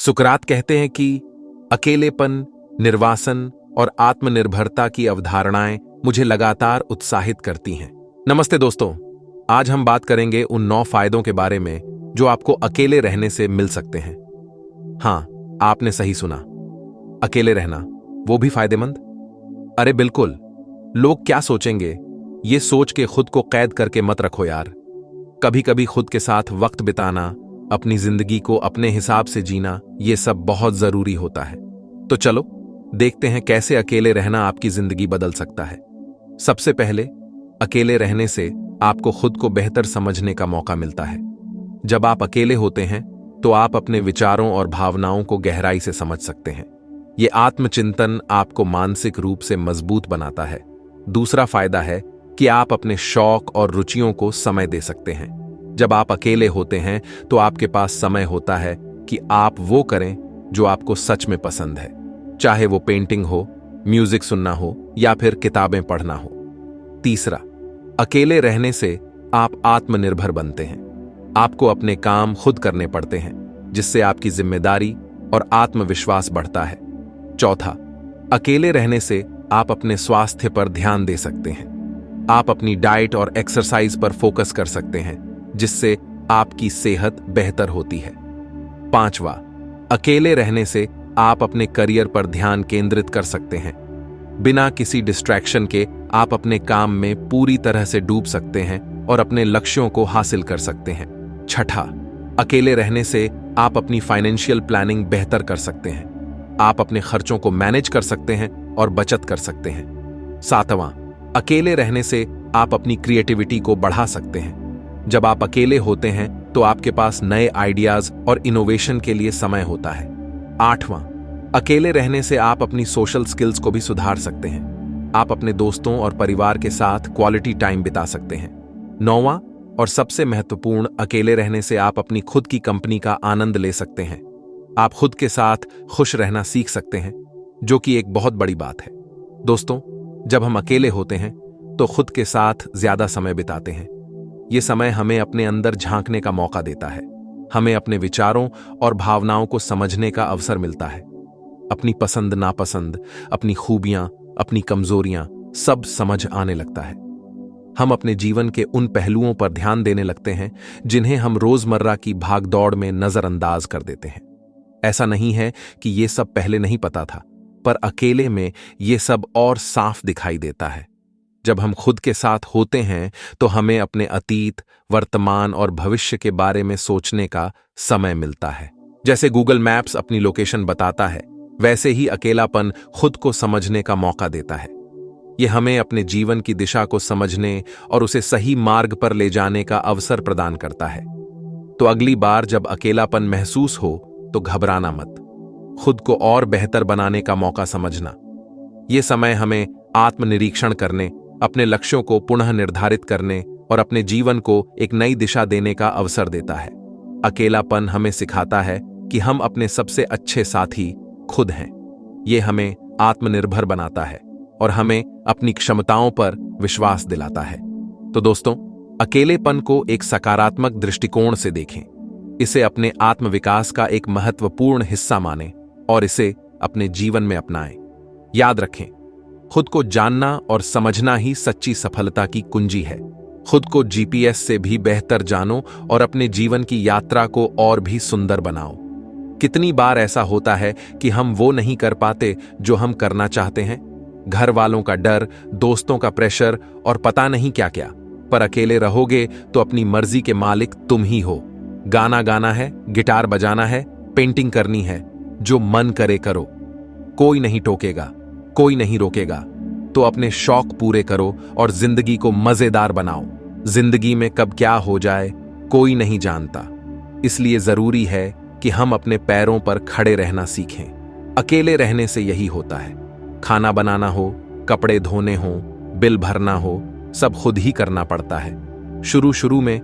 सुकरात कहते हैं कि अकेलेपन, निर्वासन और आत्मनिर्भरता की अवधारणाएं मुझे लगातार उत्साहित करती हैं। नमस्ते दोस्तों, आज हम बात करेंगे उन 9 फायदों के बारे में जो आपको अकेले रहने से मिल सकते हैं। हां, आपने सही सुना, अकेले रहना, वो भी फायदेमंद। अरे बिल्कुल, लोग क्या सोचेंगे ये सोच के खुद को कैद करके मत रखो यार। कभी कभी खुद के साथ वक्त बिताना, अपनी जिंदगी को अपने हिसाब से जीना, ये सब बहुत जरूरी होता है। तो चलो देखते हैं कैसे अकेले रहना आपकी जिंदगी बदल सकता है। सबसे पहले, अकेले रहने से आपको खुद को बेहतर समझने का मौका मिलता है। जब आप अकेले होते हैं तो आप अपने विचारों और भावनाओं को गहराई से समझ सकते हैं। ये आत्मचिंतन आपको मानसिक रूप से मजबूत बनाता है। दूसरा फायदा है कि आप अपने शौक और रुचियों को समय दे सकते हैं। जब आप अकेले होते हैं तो आपके पास समय होता है कि आप वो करें जो आपको सच में पसंद है, चाहे वो पेंटिंग हो, म्यूजिक सुनना हो या फिर किताबें पढ़ना हो। तीसरा, अकेले रहने से आप आत्मनिर्भर बनते हैं। आपको अपने काम खुद करने पड़ते हैं, जिससे आपकी जिम्मेदारी और आत्मविश्वास बढ़ता है। चौथा, अकेले रहने से आप अपने स्वास्थ्य पर ध्यान दे सकते हैं। आप अपनी डाइट और एक्सरसाइज पर फोकस कर सकते हैं, जिससे आपकी सेहत बेहतर होती है। पांचवा, अकेले रहने से आप अपने करियर पर ध्यान केंद्रित कर सकते हैं। बिना किसी डिस्ट्रैक्शन के आप अपने काम में पूरी तरह से डूब सकते हैं और अपने लक्ष्यों को हासिल कर सकते हैं। छठा, अकेले रहने से आप अपनी फाइनेंशियल प्लानिंग बेहतर कर सकते हैं। आप अपने खर्चों को मैनेज कर सकते हैं और बचत कर सकते हैं। सातवां, अकेले रहने से आप अपनी क्रिएटिविटी को बढ़ा सकते हैं। जब आप अकेले होते हैं तो आपके पास नए आइडियाज और इनोवेशन के लिए समय होता है। आठवां, अकेले रहने से आप अपनी सोशल स्किल्स को भी सुधार सकते हैं। आप अपने दोस्तों और परिवार के साथ क्वालिटी टाइम बिता सकते हैं। नौवां और सबसे महत्वपूर्ण, अकेले रहने से आप अपनी खुद की कंपनी का आनंद ले सकते हैं। आप खुद के साथ खुश रहना सीख सकते हैं, जो कि एक बहुत बड़ी बात है। दोस्तों, जब हम अकेले होते हैं तो खुद के साथ ज्यादा समय बिताते हैं। ये समय हमें अपने अंदर झांकने का मौका देता है। हमें अपने विचारों और भावनाओं को समझने का अवसर मिलता है। अपनी पसंद नापसंद, अपनी खूबियां, अपनी कमजोरियां, सब समझ आने लगता है। हम अपने जीवन के उन पहलुओं पर ध्यान देने लगते हैं जिन्हें हम रोजमर्रा की भागदौड़ में नजरअंदाज कर देते हैं। ऐसा नहीं है कि ये सब पहले नहीं पता था, पर अकेले में ये सब और साफ दिखाई देता है। जब हम खुद के साथ होते हैं तो हमें अपने अतीत, वर्तमान और भविष्य के बारे में सोचने का समय मिलता है। जैसे गूगल मैप्स अपनी लोकेशन बताता है, वैसे ही अकेलापन खुद को समझने का मौका देता है। यह हमें अपने जीवन की दिशा को समझने और उसे सही मार्ग पर ले जाने का अवसर प्रदान करता है। तो अगली बार जब अकेलापन महसूस हो तो घबराना मत। खुद को और बेहतर बनाने का मौका समझना। यह समय हमें आत्मनिरीक्षण करने, अपने लक्ष्यों को पुनः निर्धारित करने और अपने जीवन को एक नई दिशा देने का अवसर देता है। अकेलापन हमें सिखाता है कि हम अपने सबसे अच्छे साथी खुद हैं। यह हमें आत्मनिर्भर बनाता है और हमें अपनी क्षमताओं पर विश्वास दिलाता है। तो दोस्तों, अकेलेपन को एक सकारात्मक दृष्टिकोण से देखें। इसे अपने आत्मविकास का एक महत्वपूर्ण हिस्सा मानें और इसे अपने जीवन में अपनाएं। याद रखें, खुद को जानना और समझना ही सच्ची सफलता की कुंजी है। खुद को जीपीएस से भी बेहतर जानो और अपने जीवन की यात्रा को और भी सुंदर बनाओ। कितनी बार ऐसा होता है कि हम वो नहीं कर पाते जो हम करना चाहते हैं। घर वालों का डर, दोस्तों का प्रेशर और पता नहीं क्या क्या। पर अकेले रहोगे तो अपनी मर्जी के मालिक तुम ही हो। गाना गाना है, गिटार बजाना है, पेंटिंग करनी है, जो मन करे करो। कोई नहीं टोकेगा, कोई नहीं रोकेगा। तो अपने शौक पूरे करो और जिंदगी को मजेदार बनाओ। जिंदगी में कब क्या हो जाए कोई नहीं जानता, इसलिए जरूरी है कि हम अपने पैरों पर खड़े रहना सीखें। अकेले रहने से यही होता है। खाना बनाना हो, कपड़े धोने हो, बिल भरना हो, सब खुद ही करना पड़ता है। शुरू शुरू में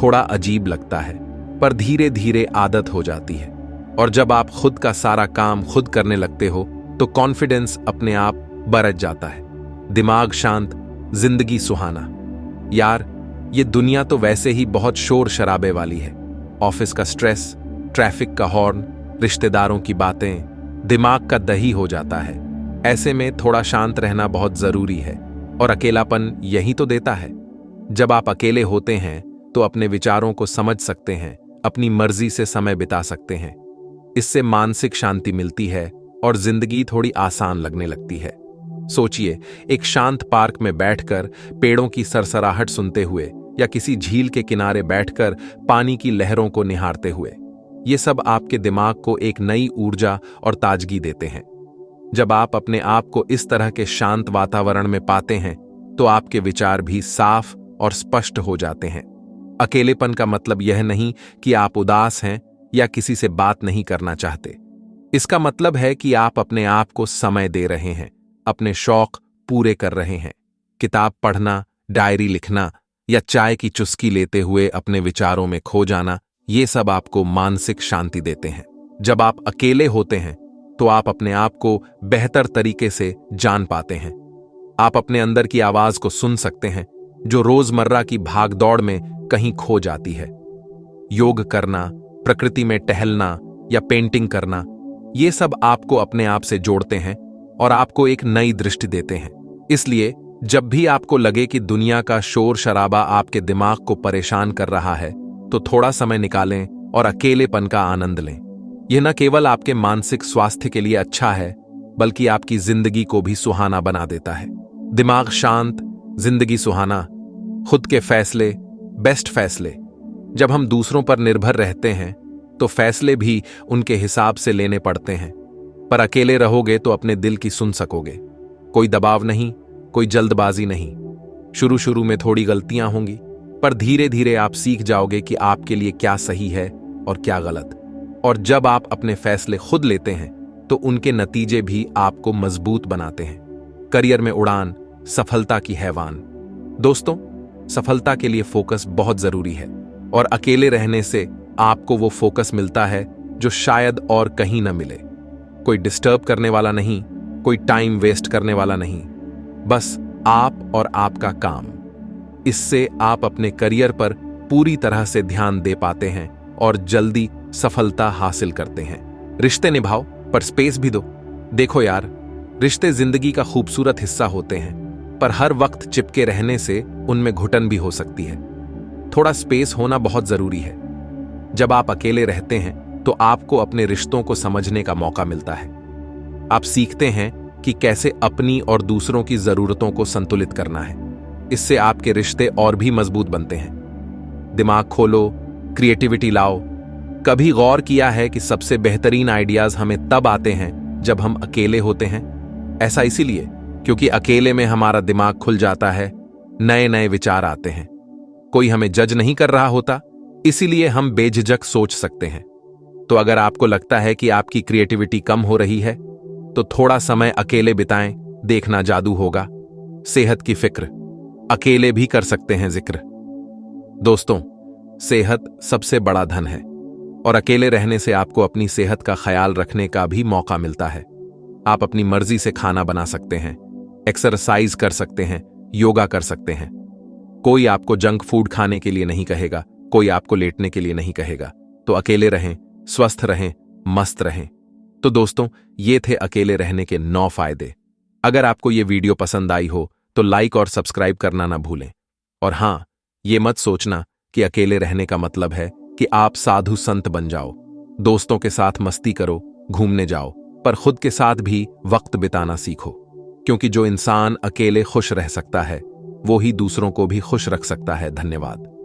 थोड़ा अजीब लगता है, पर धीरे धीरे आदत हो जाती है। और जब आप खुद का सारा काम खुद करने लगते हो तो कॉन्फिडेंस अपने आप बरत जाता है। दिमाग शांत, जिंदगी सुहाना। यार, ये दुनिया तो वैसे ही बहुत शोर शराबे वाली है। ऑफिस का स्ट्रेस, ट्रैफिक का हॉर्न, रिश्तेदारों की बातें दिमाग का दही हो जाता है। ऐसे में थोड़ा शांत रहना बहुत जरूरी है और अकेलापन यही तो देता है। जब आप अकेले होते हैं तो अपने विचारों को समझ सकते हैं, अपनी मर्जी से समय बिता सकते हैं। इससे मानसिक शांति मिलती है और जिंदगी थोड़ी आसान लगने लगती है। सोचिए, एक शांत पार्क में बैठकर पेड़ों की सरसराहट सुनते हुए या किसी झील के किनारे बैठकर पानी की लहरों को निहारते हुए। ये सब आपके दिमाग को एक नई ऊर्जा और ताजगी देते हैं। जब आप अपने आप को इस तरह के शांत वातावरण में पाते हैं तो आपके विचार भी साफ और स्पष्ट हो जाते हैं। अकेलेपन का मतलब यह नहीं कि आप उदास हैं या किसी से बात नहीं करना चाहते। इसका मतलब है कि आप अपने आप को समय दे रहे हैं, अपने शौक पूरे कर रहे हैं। किताब पढ़ना, डायरी लिखना या चाय की चुस्की लेते हुए अपने विचारों में खो जाना, ये सब आपको मानसिक शांति देते हैं। जब आप अकेले होते हैं तो आप अपने आप को बेहतर तरीके से जान पाते हैं। आप अपने अंदर की आवाज को सुन सकते हैं जो रोजमर्रा की भागदौड़ में कहीं खो जाती है। योग करना, प्रकृति में टहलना या पेंटिंग करना, ये सब आपको अपने आप से जोड़ते हैं और आपको एक नई दृष्टि देते हैं। इसलिए जब भी आपको लगे कि दुनिया का शोर शराबा आपके दिमाग को परेशान कर रहा है तो थोड़ा समय निकालें और अकेलेपन का आनंद लें। यह न केवल आपके मानसिक स्वास्थ्य के लिए अच्छा है बल्कि आपकी जिंदगी को भी सुहाना बना देता है। दिमाग शांत, जिंदगी सुहाना, खुद के फैसले, बेस्ट फैसले। जब हम दूसरों पर निर्भर रहते हैं तो फैसले भी उनके हिसाब से लेने पड़ते हैं, पर अकेले रहोगे तो अपने दिल की सुन सकोगे। कोई दबाव नहीं, कोई जल्दबाजी नहीं। शुरू शुरू में थोड़ी गलतियां होंगी, पर धीरे धीरे आप सीख जाओगे कि आपके लिए क्या सही है और क्या गलत। और जब आप अपने फैसले खुद लेते हैं तो उनके नतीजे भी आपको मजबूत बनाते हैं। करियर में उड़ान, सफलता की हैवान। दोस्तों, सफलता के लिए फोकस बहुत जरूरी है और अकेले रहने से आपको वो फोकस मिलता है जो शायद और कहीं न मिले। कोई डिस्टर्ब करने वाला नहीं, कोई टाइम वेस्ट करने वाला नहीं, बस आप और आपका काम। इससे आप अपने करियर पर पूरी तरह से ध्यान दे पाते हैं और जल्दी सफलता हासिल करते हैं। रिश्ते निभाओ पर स्पेस भी दो। देखो यार, रिश्ते जिंदगी का खूबसूरत हिस्सा होते हैं, पर हर वक्त चिपके रहने से उनमें घुटन भी हो सकती है। थोड़ा स्पेस होना बहुत जरूरी है। जब आप अकेले रहते हैं तो आपको अपने रिश्तों को समझने का मौका मिलता है। आप सीखते हैं कि कैसे अपनी और दूसरों की जरूरतों को संतुलित करना है। इससे आपके रिश्ते और भी मजबूत बनते हैं। दिमाग खोलो, क्रिएटिविटी लाओ। कभी गौर किया है कि सबसे बेहतरीन आइडियाज हमें तब आते हैं जब हम अकेले होते हैं? ऐसा इसीलिए क्योंकि अकेले में हमारा दिमाग खुल जाता है, नए नए विचार आते हैं। कोई हमें जज नहीं कर रहा होता, इसीलिए हम बेझिझक सोच सकते हैं। तो अगर आपको लगता है कि आपकी क्रिएटिविटी कम हो रही है तो थोड़ा समय अकेले बिताएं, देखना जादू होगा। सेहत की फिक्र, अकेले भी कर सकते हैं जिक्र। दोस्तों, सेहत सबसे बड़ा धन है और अकेले रहने से आपको अपनी सेहत का ख्याल रखने का भी मौका मिलता है। आप अपनी मर्जी से खाना बना सकते हैं, एक्सरसाइज कर सकते हैं, योगा कर सकते हैं। कोई आपको जंक फूड खाने के लिए नहीं कहेगा, कोई आपको लेटने के लिए नहीं कहेगा। तो अकेले रहें, स्वस्थ रहें, मस्त रहें। तो दोस्तों, ये थे अकेले रहने के 9 फायदे। अगर आपको ये वीडियो पसंद आई हो तो लाइक और सब्सक्राइब करना ना भूलें। और हां, ये मत सोचना कि अकेले रहने का मतलब है कि आप साधु संत बन जाओ। दोस्तों के साथ मस्ती करो, घूमने जाओ, पर खुद के साथ भी वक्त बिताना सीखो। क्योंकि जो इंसान अकेले खुश रह सकता है वो ही दूसरों को भी खुश रख सकता है। धन्यवाद।